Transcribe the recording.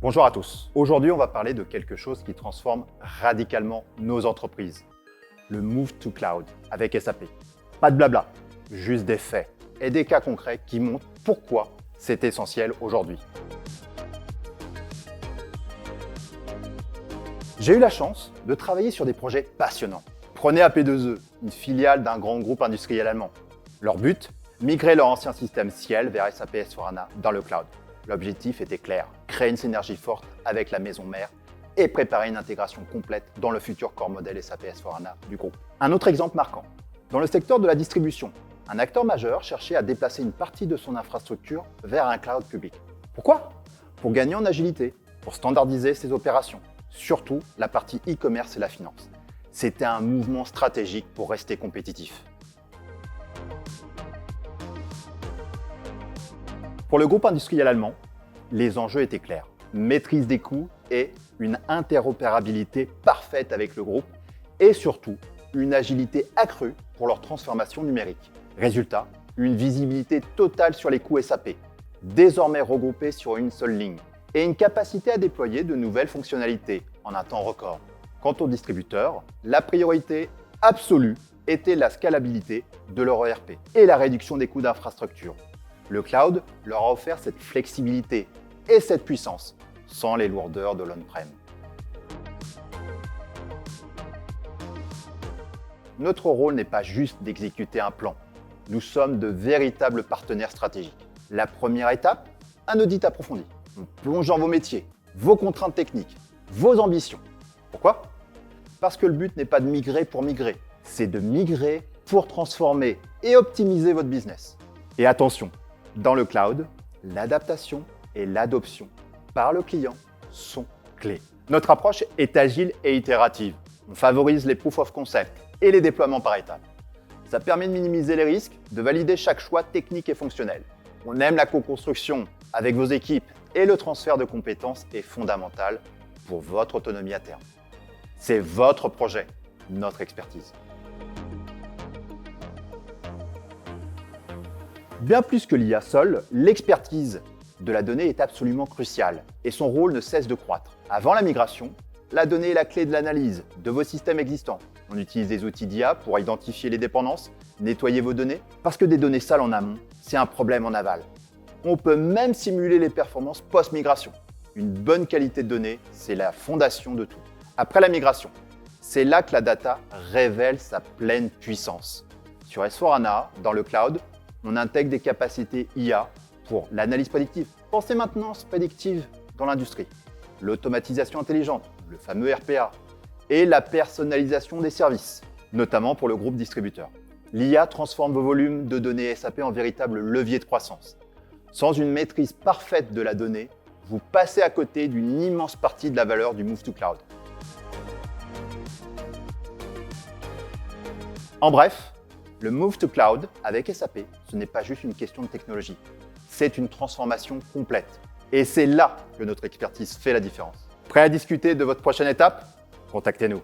Bonjour à tous. Aujourd'hui, on va parler de quelque chose qui transforme radicalement nos entreprises. Le Move to Cloud avec SAP. Pas de blabla, juste des faits et des cas concrets qui montrent pourquoi c'est essentiel aujourd'hui. J'ai eu la chance de travailler sur des projets passionnants. Prenez AP2E, une filiale d'un grand groupe industriel allemand. Leur but, migrer leur ancien système Ciel vers SAP S/4HANA dans le cloud. L'objectif était clair, créer une synergie forte avec la maison mère et préparer une intégration complète dans le futur corps modèle SAP S/4HANA du groupe. Un autre exemple marquant, dans le secteur de la distribution, un acteur majeur cherchait à déplacer une partie de son infrastructure vers un cloud public. Pourquoi ? Pour gagner en agilité, pour standardiser ses opérations, surtout la partie e-commerce et la finance. C'était un mouvement stratégique pour rester compétitif. Pour le groupe industriel allemand, les enjeux étaient clairs. Maîtrise des coûts et une interopérabilité parfaite avec le groupe et surtout une agilité accrue pour leur transformation numérique. Résultat, une visibilité totale sur les coûts SAP, désormais regroupés sur une seule ligne et une capacité à déployer de nouvelles fonctionnalités en un temps record. Quant aux distributeurs, la priorité absolue était la scalabilité de leur ERP et la réduction des coûts d'infrastructure. Le cloud leur a offert cette flexibilité et cette puissance, sans les lourdeurs de l'on-prem. Notre rôle n'est pas juste d'exécuter un plan. Nous sommes de véritables partenaires stratégiques. La première étape, un audit approfondi. On plonge dans vos métiers, vos contraintes techniques, vos ambitions. Pourquoi ? Parce que le but n'est pas de migrer pour migrer, c'est de migrer pour transformer et optimiser votre business. Et attention, dans le cloud, l'adaptation et l'adoption par le client sont clés. Notre approche est agile et itérative. On favorise les proof of concept et les déploiements par étapes. Ça permet de minimiser les risques, de valider chaque choix technique et fonctionnel. On aime la co-construction avec vos équipes et le transfert de compétences est fondamental pour votre autonomie à terme. C'est votre projet, notre expertise. Bien plus que l'IA seule, l'expertise de la donnée est absolument cruciale et son rôle ne cesse de croître. Avant la migration, la donnée est la clé de l'analyse de vos systèmes existants. On utilise des outils d'IA pour identifier les dépendances, nettoyer vos données, parce que des données sales en amont, c'est un problème en aval. On peut même simuler les performances post-migration. Une bonne qualité de données, c'est la fondation de tout. Après la migration, c'est là que la data révèle sa pleine puissance. Sur S/4HANA, dans le cloud, on intègre des capacités IA pour l'analyse prédictive. Pensez maintenance prédictive dans l'industrie, l'automatisation intelligente, le fameux RPA, et la personnalisation des services, notamment pour le groupe distributeur. L'IA transforme vos volumes de données SAP en véritable levier de croissance. Sans une maîtrise parfaite de la donnée, vous passez à côté d'une immense partie de la valeur du Move to Cloud. En bref, le Move to Cloud avec SAP, ce n'est pas juste une question de technologie, c'est une transformation complète. Et c'est là que notre expertise fait la différence. Prêt à discuter de votre prochaine étape ? Contactez-nous.